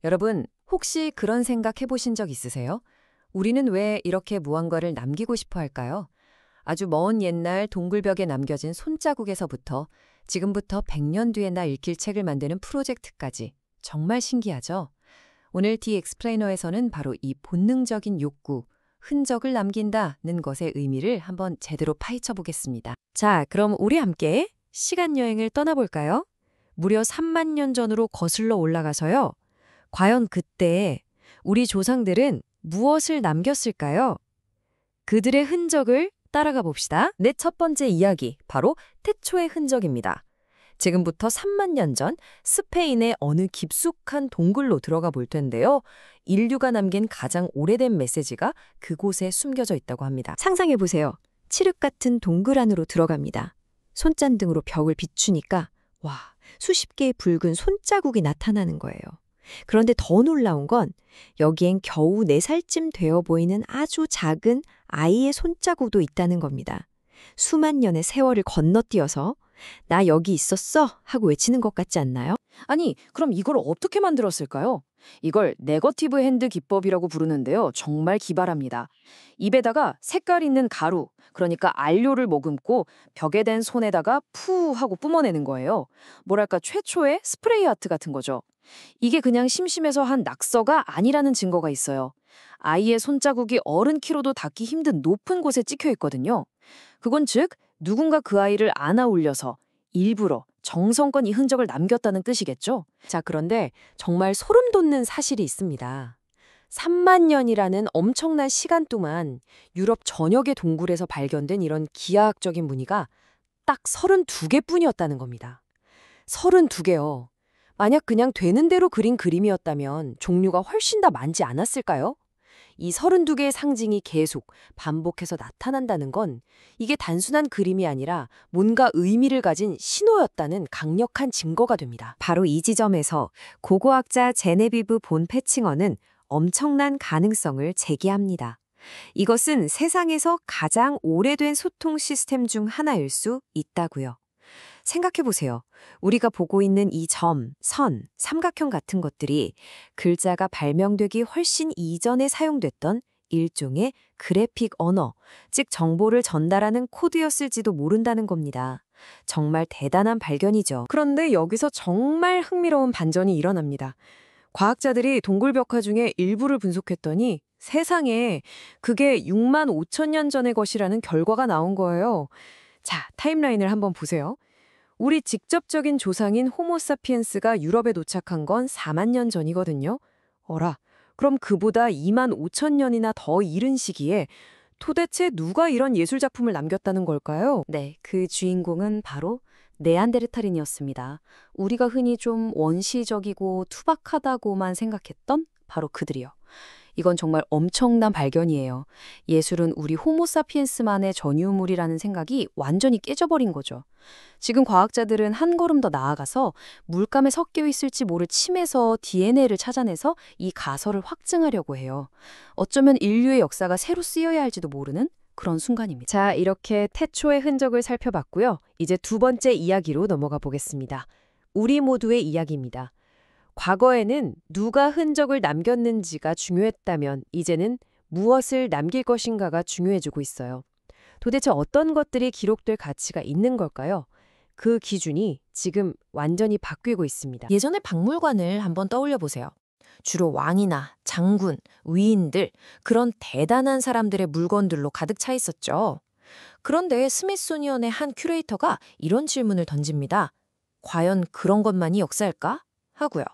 여러분, 혹시 그런 생각 해보신 적 있으세요? 우리는 왜 이렇게 무언가를 남기고 싶어 할까요? 아주 먼 옛날 동굴벽에 남겨진 손자국에서부터 지금부터 100년 뒤에나 읽힐 책을 만드는 프로젝트까지 정말 신기하죠? 오늘 디 엑스플레이너에서는 바로 이 본능적인 욕구, 흔적을 남긴다는 것의 의미를 한번 제대로 파헤쳐 보겠습니다. 자, 그럼 우리 함께 시간 여행을 떠나볼까요? 무려 3만 년 전으로 거슬러 올라가서요. 과연 그때 우리 조상들은 무엇을 남겼을까요? 그들의 흔적을 따라가 봅시다. 네, 첫 번째 이야기, 바로 태초의 흔적입니다. 지금부터 3만 년 전 스페인의 어느 깊숙한 동굴로 들어가 볼 텐데요. 인류가 남긴 가장 오래된 메시지가 그곳에 숨겨져 있다고 합니다. 상상해 보세요. 칠흑 같은 동굴 안으로 들어갑니다. 손전등으로 벽을 비추니까 와, 수십 개의 붉은 손자국이 나타나는 거예요. 그런데 더 놀라운 건 여기엔 겨우 4살쯤 되어 보이는 아주 작은 아이의 손자국도 있다는 겁니다. 수만 년의 세월을 건너뛰어서 나 여기 있었어 하고 외치는 것 같지 않나요? 아니, 그럼 이걸 어떻게 만들었을까요? 이걸 네거티브 핸드 기법이라고 부르는데요. 정말 기발합니다. 입에다가 색깔 있는 가루, 그러니까 안료를 머금고 벽에 댄 손에다가 푸 하고 뿜어내는 거예요. 뭐랄까 최초의 스프레이 아트 같은 거죠. 이게 그냥 심심해서 한 낙서가 아니라는 증거가 있어요. 아이의 손자국이 어른 키로도 닿기 힘든 높은 곳에 찍혀 있거든요. 그건 즉 누군가 그 아이를 안아 올려서 일부러 정성껏 이 흔적을 남겼다는 뜻이겠죠? 자, 그런데 정말 소름 돋는 사실이 있습니다. 3만 년이라는 엄청난 시간 동안 유럽 전역의 동굴에서 발견된 이런 기하학적인 무늬가 딱 32개뿐이었다는 겁니다. 32개요. 만약 그냥 되는 대로 그린 그림이었다면 종류가 훨씬 더 많지 않았을까요? 이 32개의 상징이 계속 반복해서 나타난다는 건 이게 단순한 그림이 아니라 뭔가 의미를 가진 신호였다는 강력한 증거가 됩니다. 바로 이 지점에서 고고학자 제네비브 본 패칭어는 엄청난 가능성을 제기합니다. 이것은 세상에서 가장 오래된 소통 시스템 중 하나일 수 있다고요. 생각해보세요. 우리가 보고 있는 이 점, 선, 삼각형 같은 것들이 글자가 발명되기 훨씬 이전에 사용됐던 일종의 그래픽 언어, 즉 정보를 전달하는 코드였을지도 모른다는 겁니다. 정말 대단한 발견이죠. 그런데 여기서 정말 흥미로운 반전이 일어납니다. 과학자들이 동굴벽화 중에 일부를 분석했더니 세상에 그게 6만 5천 년 전의 것이라는 결과가 나온 거예요. 자, 타임라인을 한번 보세요. 우리 직접적인 조상인 호모사피엔스가 유럽에 도착한 건 4만 년 전이거든요. 어라, 그럼 그보다 2만 5천 년이나 더 이른 시기에 도대체 누가 이런 예술작품을 남겼다는 걸까요? 네, 그 주인공은 바로 네안데르탈인이었습니다. 우리가 흔히 좀 원시적이고 투박하다고만 생각했던 바로 그들이요. 이건 정말 엄청난 발견이에요. 예술은 우리 호모사피엔스만의 전유물이라는 생각이 완전히 깨져버린 거죠. 지금 과학자들은 한 걸음 더 나아가서 물감에 섞여 있을지 모를 침에서 DNA를 찾아내서 이 가설을 확증하려고 해요. 어쩌면 인류의 역사가 새로 쓰여야 할지도 모르는 그런 순간입니다. 자, 이렇게 태초의 흔적을 살펴봤고요. 이제 두 번째 이야기로 넘어가 보겠습니다. 우리 모두의 이야기입니다. 과거에는 누가 흔적을 남겼는지가 중요했다면 이제는 무엇을 남길 것인가가 중요해지고 있어요. 도대체 어떤 것들이 기록될 가치가 있는 걸까요? 그 기준이 지금 완전히 바뀌고 있습니다. 예전의 박물관을 한번 떠올려 보세요. 주로 왕이나 장군, 위인들, 그런 대단한 사람들의 물건들로 가득 차 있었죠. 그런데 스미소니언의 한 큐레이터가 이런 질문을 던집니다. 과연 그런 것만이 역사일까? 하고요.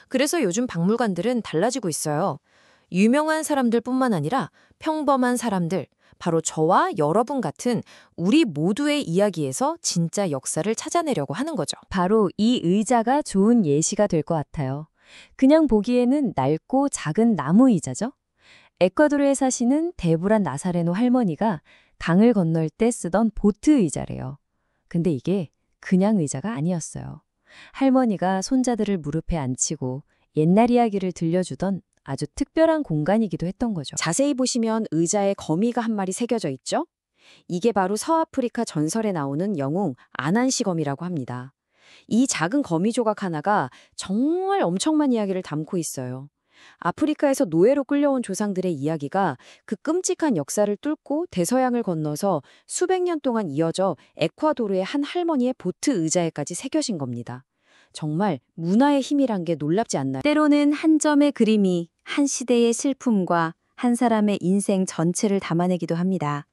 그래서 요즘 박물관들은 달라지고 있어요. 유명한 사람들뿐만 아니라 평범한 사람들, 바로 저와 여러분 같은 우리 모두의 이야기에서 진짜 역사를 찾아내려고 하는 거죠. 바로 이 의자가 좋은 예시가 될 것 같아요. 그냥 보기에는 낡고 작은 나무 의자죠. 에콰도르에 사시는 데브란 나사레노 할머니가 강을 건널 때 쓰던 보트 의자래요. 근데 이게 그냥 의자가 아니었어요. 할머니가 손자들을 무릎에 앉히고 옛날 이야기를 들려주던 아주 특별한 공간이기도 했던 거죠. 자세히 보시면 의자에 거미가 한 마리 새겨져 있죠? 이게 바로 서아프리카 전설에 나오는 영웅 아난시검이라고 합니다. 이 작은 거미 조각 하나가 정말 엄청난 이야기를 담고 있어요. 아프리카에서 노예로 끌려온 조상들의 이야기가 그 끔찍한 역사를 뚫고 대서양을 건너서 수백 년 동안 이어져 에콰도르의 한 할머니의 보트 의자에까지 새겨진 겁니다. 정말 문화의 힘이란 게 놀랍지 않나요? 때로는 한 점의 그림이 한 시대의 슬픔과 한 사람의 인생 전체를 담아내기도 합니다.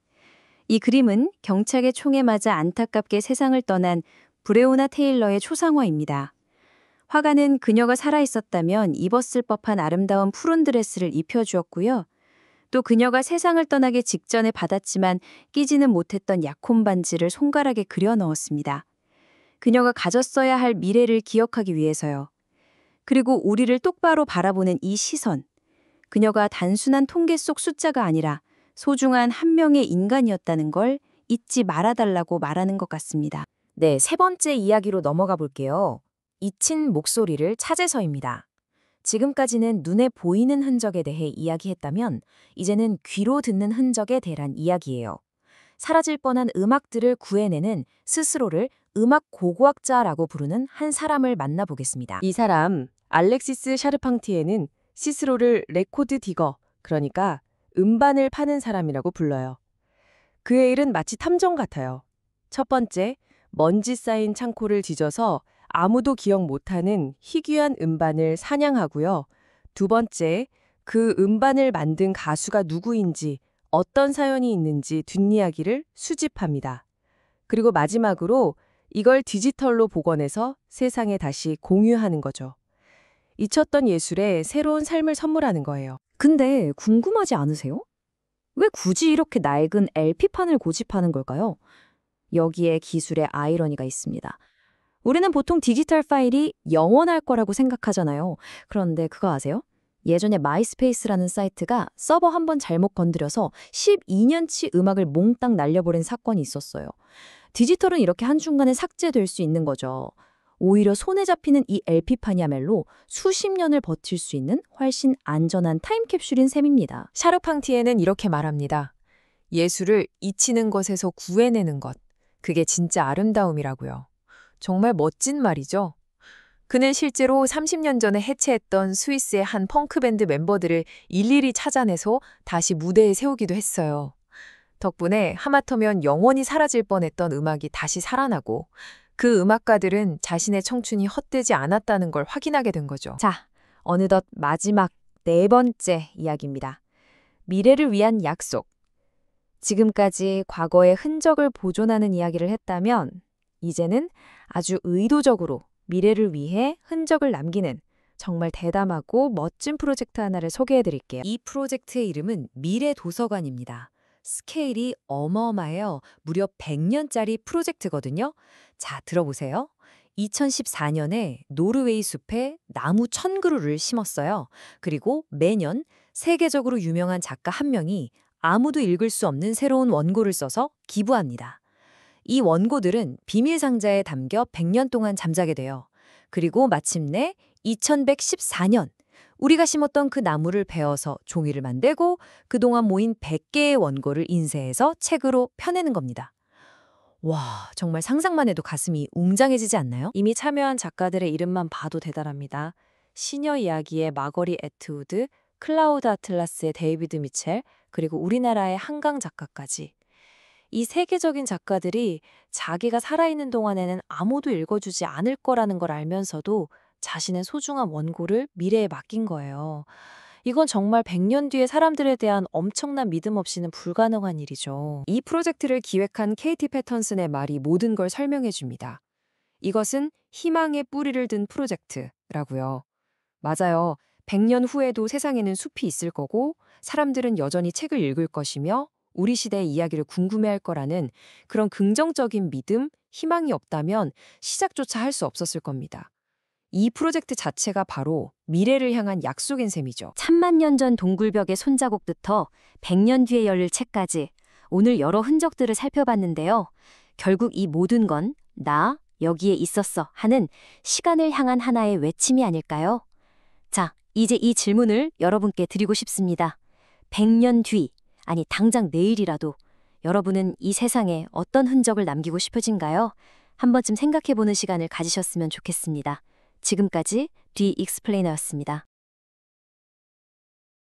이 그림은 경찰의 총에 맞아 안타깝게 세상을 떠난 브레오나 테일러의 초상화입니다. 화가는 그녀가 살아있었다면 입었을 법한 아름다운 푸른 드레스를 입혀주었고요. 또 그녀가 세상을 떠나기 직전에 받았지만 끼지는 못했던 약혼 반지를 손가락에 그려 넣었습니다. 그녀가 가졌어야 할 미래를 기억하기 위해서요. 그리고 우리를 똑바로 바라보는 이 시선. 그녀가 단순한 통계 속 숫자가 아니라 소중한 한 명의 인간이었다는 걸 잊지 말아달라고 말하는 것 같습니다. 네, 세 번째 이야기로 넘어가 볼게요. 잊힌 목소리를 찾아서입니다. 지금까지는 눈에 보이는 흔적에 대해 이야기했다면 이제는 귀로 듣는 흔적에 대한 이야기예요. 사라질 뻔한 음악들을 구해내는 스스로를 음악 고고학자라고 부르는 한 사람을 만나보겠습니다. 이 사람, 알렉시스 샤르팡티에는 스스로를 레코드 디거, 그러니까 음반을 파는 사람이라고 불러요. 그의 일은 마치 탐정 같아요. 첫 번째, 먼지 쌓인 창고를 뒤져서 아무도 기억 못하는 희귀한 음반을 사냥하고요. 두 번째, 그 음반을 만든 가수가 누구인지, 어떤 사연이 있는지 뒷이야기를 수집합니다. 그리고 마지막으로 이걸 디지털로 복원해서 세상에 다시 공유하는 거죠. 잊혔던 예술에 새로운 삶을 선물하는 거예요. 근데 궁금하지 않으세요? 왜 굳이 이렇게 낡은 LP판을 고집하는 걸까요? 여기에 기술의 아이러니가 있습니다. 우리는 보통 디지털 파일이 영원할 거라고 생각하잖아요. 그런데 그거 아세요? 예전에 마이스페이스라는 사이트가 서버 한 번 잘못 건드려서 12년치 음악을 몽땅 날려버린 사건이 있었어요. 디지털은 이렇게 한순간에 삭제될 수 있는 거죠. 오히려 손에 잡히는 이 LP판이야말로 수십 년을 버틸 수 있는 훨씬 안전한 타임캡슐인 셈입니다. 샤르팡티에는 이렇게 말합니다. 예술을 잊히는 것에서 구해내는 것. 그게 진짜 아름다움이라고요. 정말 멋진 말이죠. 그는 실제로 30년 전에 해체했던 스위스의 한 펑크밴드 멤버들을 일일이 찾아내서 다시 무대에 세우기도 했어요. 덕분에 하마터면 영원히 사라질 뻔했던 음악이 다시 살아나고 그 음악가들은 자신의 청춘이 헛되지 않았다는 걸 확인하게 된 거죠. 자, 어느덧 마지막 네 번째 이야기입니다. 미래를 위한 약속. 지금까지 과거의 흔적을 보존하는 이야기를 했다면 이제는 아주 의도적으로 미래를 위해 흔적을 남기는 정말 대담하고 멋진 프로젝트 하나를 소개해드릴게요. 이 프로젝트의 이름은 미래도서관입니다. 스케일이 어마어마해요. 무려 100년짜리 프로젝트거든요. 자, 들어보세요. 2014년에 노르웨이 숲에 나무 1000그루를 심었어요. 그리고 매년 세계적으로 유명한 작가 한 명이 아무도 읽을 수 없는 새로운 원고를 써서 기부합니다. 이 원고들은 비밀 상자에 담겨 100년 동안 잠자게 돼요. 그리고 마침내 2114년 우리가 심었던 그 나무를 베어서 종이를 만들고 그동안 모인 100개의 원고를 인쇄해서 책으로 펴내는 겁니다. 와, 정말 상상만 해도 가슴이 웅장해지지 않나요? 이미 참여한 작가들의 이름만 봐도 대단합니다. 시녀 이야기의 마거리 애트우드, 클라우드 아틀라스의 데이비드 미첼, 그리고 우리나라의 한강 작가까지. 이 세계적인 작가들이 자기가 살아있는 동안에는 아무도 읽어주지 않을 거라는 걸 알면서도 자신의 소중한 원고를 미래에 맡긴 거예요. 이건 정말 100년 뒤의 사람들에 대한 엄청난 믿음 없이는 불가능한 일이죠. 이 프로젝트를 기획한 KT 패턴슨의 말이 모든 걸 설명해 줍니다. 이것은 희망의 뿌리를 든 프로젝트라고요. 맞아요. 100년 후에도 세상에는 숲이 있을 거고 사람들은 여전히 책을 읽을 것이며 우리 시대의 이야기를 궁금해할 거라는 그런 긍정적인 믿음, 희망이 없다면 시작조차 할 수 없었을 겁니다. 이 프로젝트 자체가 바로 미래를 향한 약속인 셈이죠. 천만 년 전 동굴벽의 손자국부터 100년 뒤에 열릴 책까지 오늘 여러 흔적들을 살펴봤는데요. 결국 이 모든 건 나 여기에 있었어 하는 시간을 향한 하나의 외침이 아닐까요? 자, 이제 이 질문을 여러분께 드리고 싶습니다. 100년 뒤, 아니 당장 내일이라도 여러분은 이 세상에 어떤 흔적을 남기고 싶으신가요? 한 번쯤 생각해보는 시간을 가지셨으면 좋겠습니다. 지금까지 디 익스플레이너였습니다.